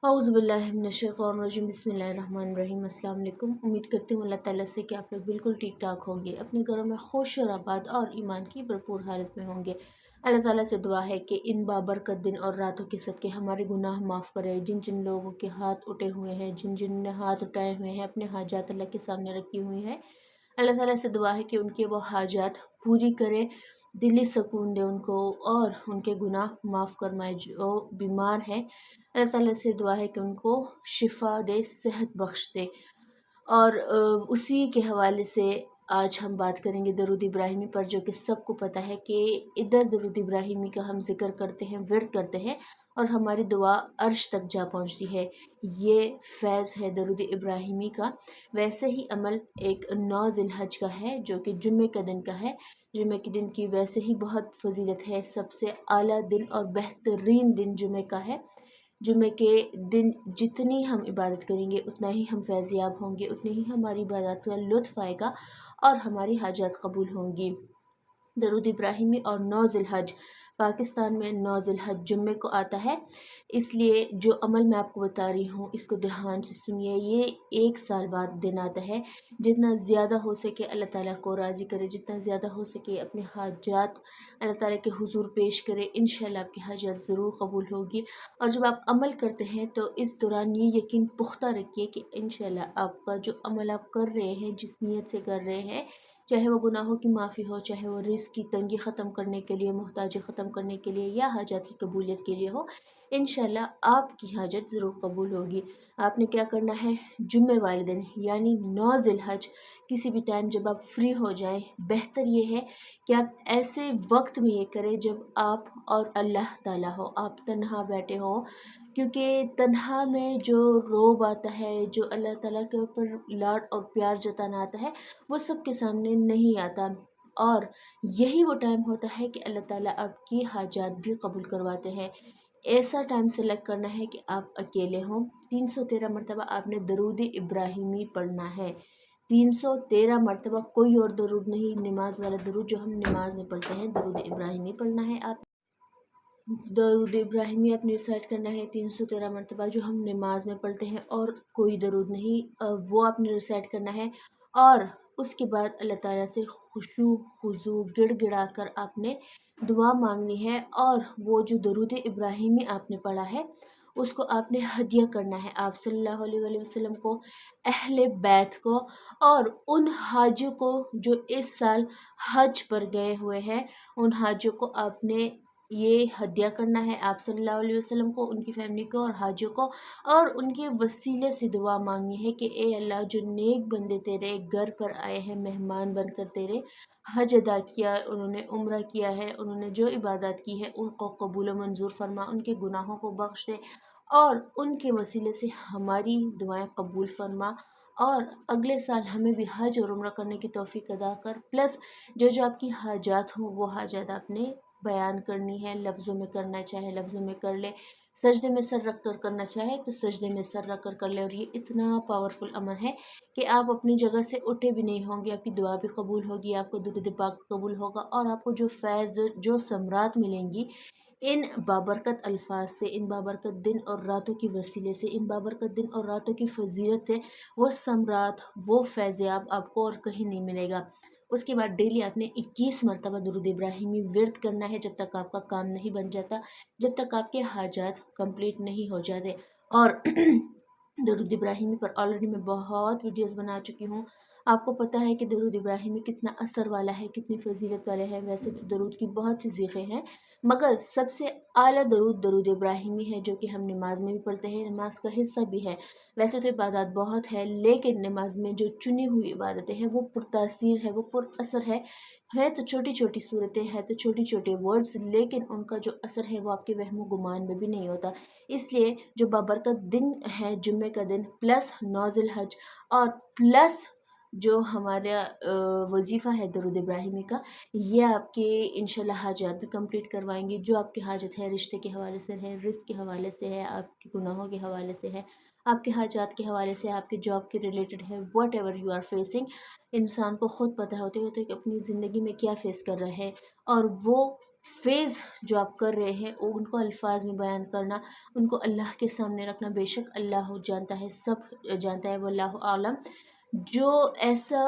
औज़ु बिल्लाहि मिनश्शैतानिर्रजीम बिस्मिल्लाहिर्रहमानिर्रहीम। अस्सलाम वालेकुम। उम्मीद करती हूँ अल्लाह ताला से कि आप लोग बिल्कुल ठीक ठाक होंगे, अपने घरों में खुश और आबाद और ईमान की भरपूर हालत में होंगे। अल्लाह ताला से दुआ है कि इन बाबरकत दिन और रातों के सदके हमारे गुनाह माफ़ करे। जिन जिन लोगों के हाथ उठे हुए हैं, जिन जिन ने हाथ उठाए हुए हैं, अपने हाजात अल्लाह के सामने रखी हुई हैं, अल्लाह ताला से दुआ है कि उनके वो हाजात पूरी करे, दिली सुकून दे उनको और उनके गुनाह माफ़ फरमाए। जो बीमार हैं, अल्लाह ताला से दुआ है कि उनको शिफ़ा दे, सेहत बख्श दे। और उसी के हवाले से आज हम बात करेंगे दरूद इब्राहिमी पर, जो कि सबको पता है कि इधर दरूद इब्राहिमी का हम ज़िक्र करते हैं, विर्द करते हैं और हमारी दुआ अर्श तक जा पहुंचती है। ये फैज़ है दरूद इब्राहिमी का। वैसे ही अमल एक 9 ज़िलहज का है, जो कि जुम्मे का दिन का है। जुम्मे के दिन की वैसे ही बहुत फजीलत है, सबसे आला दिन और बेहतरीन दिन जुम्मे का है। जुम्मे के दिन जितनी हम इबादत करेंगे उतना ही हम फैज़याब होंगे, उतनी ही हमारी इबादत का लुत्फ़ आएगा और हमारी हाजात कबूल होंगी। दरूद इब्राहिमी और 9 ज़िलहज, पाकिस्तान में 9 ज़िलहज जुम्मे को आता है। इसलिए जो अमल मैं आपको बता रही हूँ इसको ध्यान से सुनिए। ये 1 साल बाद दिन आता है। जितना ज़्यादा हो सके अल्लाह ताला को राज़ी करे, जितना ज़्यादा हो सके अपने हाजात अल्लाह ताला के हुज़ूर पेश करें। इंशाअल्लाह आपकी हाजात ज़रूर कबूल होगी। और जब आप अमल करते हैं तो इस दौरान ये यकीन पुख्ता रखिए कि इंशाअल्लाह आपका जो अमल आप कर रहे हैं, जिस नीयत से कर रहे हैं, चाहे वो गुनाहों की माफ़ी हो, चाहे वो रिज़्क़ की तंगी ख़त्म करने के लिए, मोहताजी ख़त्म करने के लिए या हाजात की कबूलियत के लिए हो, इंशाअल्लाह आपकी हाजत ज़रूर कबूल होगी। आपने क्या करना है, जुम्मे वाले दिन यानी 9 ज़िलहज किसी भी टाइम जब आप फ्री हो जाएं, बेहतर ये है कि आप ऐसे वक्त में ये करें जब आप और अल्लाह ताला हो, आप तन्हा बैठे हो। क्योंकि तन्हा में जो रोब आता है, जो अल्लाह ताला के ऊपर लाड और प्यार जताना आता है, वो सबके सामने नहीं आता। और यही वो टाइम होता है कि अल्लाह ताला आपकी हाजात भी कबूल करवाते हैं। ऐसा टाइम सेलेक्ट करना है कि आप अकेले हों। 313 मरतबा आपने दरूद इब्राहिमी पढ़ना है। 313 मरतबा, कोई और दरूद नहीं, नमाज वाला दरूद जो हम नमाज में पढ़ते हैं, दरूद इब्राहिमी पढ़ना है। आप दरूद इब्राहिमी आपने रिसाइट करना है 313 मरतबा, जो हम नमाज में पढ़ते हैं, और कोई दरूद नहीं, वो आपने रिसाइट करना है। और उसके बाद अल्लाह ताला से खुशू खुजू गिड़गिड़ा कर आपने दुआ मांगनी है। और वो जो दरूद इब्राहिमी आपने पढ़ा है उसको आपने हदिया करना है आप सल्लल्लाहु अलैहि वसल्लम को, अहले बैत को, और उन हाजियों को जो इस साल हज पर गए हुए हैं। उन हाजियों को आपने ये हदिया करना है आप सल्लल्लाहु अलैहि वसल्लम को, उनकी फैमिली को और हाजियों को। और उनके वसीले से दुआ मांगनी है कि ए अल्लाह, जो नेक बंदे तेरे घर पर आए हैं मेहमान बनकर, तेरे हज अदा किया, उन्होंने उम्रा किया है, उन्होंने जो इबादत की है उनको कबूल व मंजूर फरमा, उनके गुनाहों को बख्श दे और उनके वसीले से हमारी दुआएं कबूल फरमा। और अगले साल हमें भी हज और उम्रा करने की तौफीक अदा कर। प्लस जो जो आपकी हाजात हों वो हाजात आपने बयान करनी है, लफ्ज़ों में करना चाहे लफ्ज़ों में कर ले, सजदे में सर रख कर करना चाहे तो सजदे में सर रख कर ले। और ये इतना पावरफुल अमल है कि आप अपनी जगह से उठे भी नहीं होंगे, आपकी दुआ भी कबूल होगी, आपको दुरूद पाक कबूल होगा और आपको जो फैज़, जो समरात मिलेंगी इन बाबरकत अल्फाज से, इन बाबरकत दिन और रातों की वसीले से, इन बाबरकत दिन और रातों की फजीलत से, वो समरात, वो फैज़याब आपको और कहीं नहीं मिलेगा। उसके बाद डेली आपने 21 मरतबा दुरूद इब्राहिमी विर्द करना है, जब तक आपका काम नहीं बन जाता, जब तक आपके हाजात कंप्लीट नहीं हो जाते। और दरूद इब्राहिमी पर ऑलरेडी मैं बहुत वीडियोस बना चुकी हूँ। आपको पता है कि दरूद इब्राहिमी कितना असर वाला है, कितनी फजीलत वाला है। वैसे तो दरूद की बहुत सी ज़ीक़ें हैं, मगर सबसे आला दरूद दरूद इब्राहिमी है, जो कि हम नमाज में भी पढ़ते हैं, नमाज का हिस्सा भी है। वैसे तो इबादत बहुत है, लेकिन नमाज में जो चुनी हुई इबादतें हैं वो पुरतासीर है, वो पुरअसर है तो छोटी छोटी सूरतें हैं, तो छोटी छोटे वर्ड्स, लेकिन उनका जो असर है वो आपके वहमो गुमान में भी नहीं होता। इसलिए जो बाबरकत दिन है जुम्मे का दिन, प्लस 9 ज़िलहज, और प्लस जो हमारा वजीफ़ा है दरूद इब्राहिमी का, ये आपके इंशाल्लाह हाजात भी कंप्लीट करवाएंगे। जो आपकी हाजत है, रिश्ते के हवाले से है, रिस्क के हवाले से है, आपके गुनाहों के हवाले से है, आपके हाजात के हवाले से, आपके जॉब के रिलेटेड है, whatever you are facing, इंसान को ख़ुद पता होते होते कि अपनी ज़िंदगी में क्या फ़ेस कर रहा है, और वो فیض جو آپ کر رہے ہیں ان کو الفاظ میں بیان کرنا، ان کو اللہ کے سامنے رکھنا، بے شک اللہ جانتا ہے، سب جانتا ہے، واللہ عالم. جو ایسا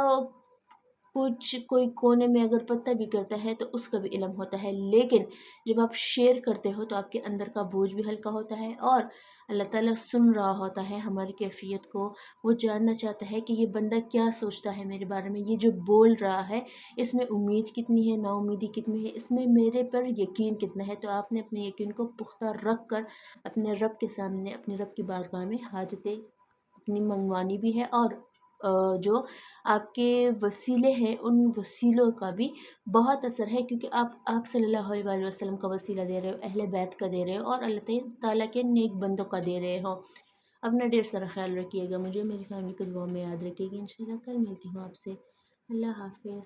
کچھ کوئی کونے میں اگر پتہ بھی کرتا ہے تو اس کا بھی علم ہوتا ہے، لیکن جب آپ شیئر کرتے ہو تو آپ کے اندر کا بوجھ بھی ہلکا ہوتا ہے، اور اللہ تعالیٰ سن رہا ہوتا ہے ہماری کیفیت کو. وہ جاننا چاہتا ہے کہ یہ بندہ کیا سوچتا ہے میرے بارے میں، یہ جو بول رہا ہے اس میں امید کتنی ہے، نا امیدی کتنی ہے، اس میں میرے پر یقین کتنا ہے. تو آپ نے اپنے یقین کو پختہ رکھ کر اپنے رب کے سامنے، اپنے رب کی بارگاہ میں حاجتیں اپنی منگوانی بھی ہے، اور جو آپ کے وسیلے ہیں ان وسیلوں کا بھی بہت اثر ہے، کیونکہ آپ صلی اللہ علیہ وآلہ وسلم کا وسیلہ دے رہے ہو، اہل بیت کا دے رہے ہو، اور اللہ تعالیٰ کے نیک بندوں کا دے رہے ہو. اپنا ڈھیر سارا خیال رکھیے گا، مجھے میری فیملی کو دعا میں یاد رکھیے گی. انشاءاللہ کل ملتی ہوں آپ سے. اللہ حافظ.